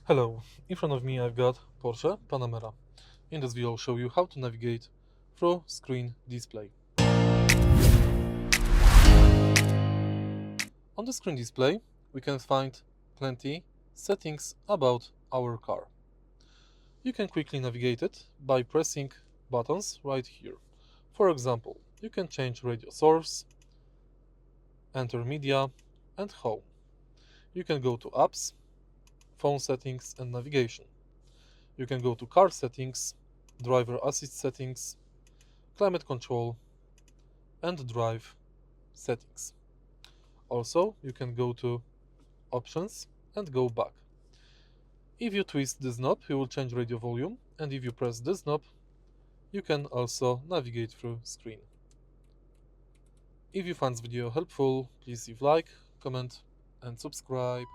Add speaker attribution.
Speaker 1: Hello, in front of me I've got Porsche Panamera. In this video I'll show you how to navigate through screen display. On the screen display we can find plenty settings about our car. You can quickly navigate it by pressing buttons right here. For example, you can change radio source, enter media and home. You can go to apps, phone settings and navigation. You can go to car settings, driver assist settings, climate control and drive settings. Also, you can go to options and go back. If you twist this knob, you will change radio volume, and if you press this knob, you can also navigate through screen. If you found this video helpful, please leave like, comment and subscribe.